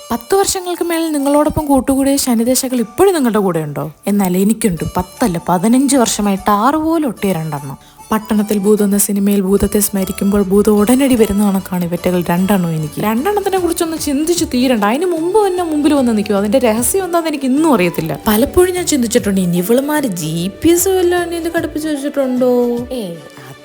10 വർഷങ്ങൾക്ക് മേൽ നിങ്ങളോടൊപ്പം കൂട്ടുകൂടിയ ശനിദശകൾ ഇപ്പോഴും നിങ്ങളുടെ കൂടെ ഉണ്ടോ? എന്നാൽ എനിക്കുണ്ട് 10 15 വർഷമായിട്ട് 6 പോലെ ഒട്ടിയ 2 പട്ടണത്തിൽ ഭൂതം എന്ന സിനിമയിൽ ഭൂതത്തെ സ്മരിക്കുമ്പോൾ ഭൂതം ഉടനടി വരുന്ന കണക്കാണ് ഇവറ്റകൾ 2 എനിക്ക് 2 കുറിച്ചൊന്ന് ചിന്തിച്ച് തീരണ്ട. അതിന് മുമ്പ് തന്നെ മുമ്പിൽ വന്ന് നിൽക്കും. അതിന്റെ രഹസ്യം എന്താണെന്ന് എനിക്ക് ഇന്നും അറിയത്തില്ല. പലപ്പോഴും ഞാൻ ചിന്തിച്ചിട്ടുണ്ട്, ഇനി ഇവളുമാര് GPS വല്ലതും ഇത് ഘടിപ്പിച്ച് വെച്ചിട്ടുണ്ടോ?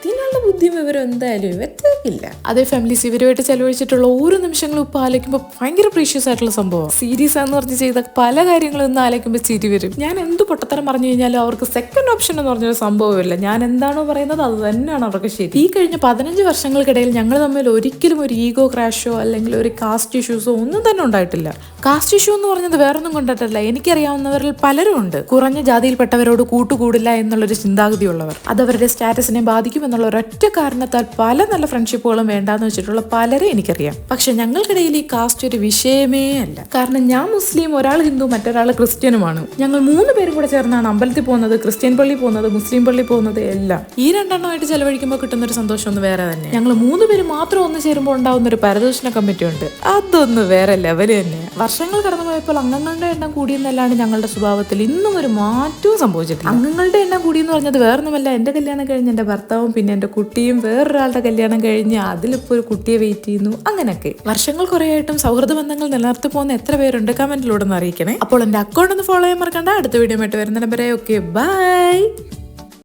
അതിനുള്ള ബുദ്ധിയും വിവരം എന്തായാലും ഇവറ്റേക്കില്ല. അതേ ഫാമിലീസ് ഇവരുമായിട്ട് ചെലവഴിച്ചിട്ടുള്ള ഓരോ നിമിഷങ്ങളും ഇപ്പൊ ആലോചിക്കുമ്പോൾ ഭയങ്കര പ്രീഷ്യസ് ആയിട്ടുള്ള സംഭവം. സീരീസ് എന്ന് പറഞ്ഞ് ചെയ്ത പല കാര്യങ്ങളും ഇന്ന് ആലോചിക്കുമ്പോൾ ചിരി വരും. ഞാൻ എന്ത് പൊട്ടത്തരം പറഞ്ഞു കഴിഞ്ഞാലും അവർക്ക് സെക്കൻഡ് ഓപ്ഷൻ എന്ന് പറഞ്ഞൊരു സംഭവമില്ല. ഞാൻ എന്താണോ പറയുന്നത് അത് തന്നെയാണ് അവർക്ക് ശരി. ഈ കഴിഞ്ഞ 15 വർഷങ്ങൾക്കിടയിൽ ഞങ്ങൾ തമ്മിൽ ഒരിക്കലും ഒരു ഈഗോ ക്രാഷോ അല്ലെങ്കിൽ ഒരു കാസ്റ്റ് ഇഷ്യൂസോ ഒന്നും തന്നെ ഉണ്ടായിട്ടില്ല. കാസ്റ്റ് ഇഷ്യൂ എന്ന് പറഞ്ഞത് വേറൊന്നും കൊണ്ടിട്ടല്ല. എനിക്കറിയാവുന്നവരിൽ പലരും ഉണ്ട് കുറഞ്ഞ ജാതിയിൽപ്പെട്ടവരോട് കൂട്ടുകൂടില്ല എന്നുള്ളൊരു ചിന്താഗതിയുള്ളവർ. അത് അവരുടെ സ്റ്റാറ്റസിനെ ബാധിക്കുമെന്നുള്ള ഒരൊറ്റ കാരണത്താൽ പല നല്ല ഫ്രണ്ട്ഷിപ്പുകളും വേണ്ടാന്ന് വെച്ചിട്ടുള്ള പലരെ എനിക്കറിയാം. പക്ഷെ ഞങ്ങൾക്കിടയിൽ ഈ കാസ്റ്റ് ഒരു വിഷയമേ അല്ല. കാരണം ഞാൻ മുസ്ലിം, ഒരാൾ ഹിന്ദു, മറ്റൊരാൾ ക്രിസ്ത്യനുമാണ്. ഞങ്ങൾ 3 പേരും കൂടെ ചേർന്നാണ് അമ്പലത്തിൽ പോകുന്നത്, ക്രിസ്ത്യൻ പള്ളി പോകുന്നത്, മുസ്ലിം പള്ളി പോകുന്നത് എല്ലാം. ഈ 2 ചെലവഴിക്കുമ്പോൾ കിട്ടുന്ന ഒരു സന്തോഷം ഒന്ന് വേറെ തന്നെ. ഞങ്ങൾ 3 പേര് മാത്രം ഒന്ന് ചേരുമ്പോൾ ഉണ്ടാവുന്ന ഒരു പരദൂഷണ കമ്മിറ്റി ഉണ്ട്. അതൊന്ന് വേറെ ലെവല് തന്നെ. വർഷങ്ങൾ കടന്നു പോയപ്പോൾ അംഗങ്ങളുടെ എണ്ണം കൂടിയെന്നല്ലാണ്ട് ഞങ്ങളുടെ സ്വഭാവത്തിൽ ഇന്നും ഒരു മാറ്റവും സംഭവിച്ചിട്ടില്ല. അംഗങ്ങളുടെ എണ്ണം കൂടിയെന്ന് പറഞ്ഞത് വേറൊന്നുമല്ല, എന്റെ കല്യാണം കഴിഞ്ഞ് എന്റെ ഭർത്താവും പിന്നെ എന്റെ കുട്ടിയും വേറൊരാളുടെ കല്യാണം കഴിഞ്ഞ് അതിലിപ്പോ ഒരു കുട്ടിയെ വെയിറ്റ് ചെയ്യുന്നു. അങ്ങനെയൊക്കെ വർഷങ്ങൾ കുറേയായിട്ടും സൗഹൃദ ബന്ധങ്ങൾ നിലനിർത്തി പോകുന്ന എത്ര പേരുണ്ട് കമന്റിലൂടെ ഒന്ന് അറിയിക്കണേ. അപ്പോൾ എന്റെ അക്കൗണ്ട് ഒന്ന് ഫോളോ ചെയ്യാൻ മറക്കണ്ട. അടുത്ത വീഡിയോ ആയിട്ട് വരുന്ന നമ്പറേ. Okay, by.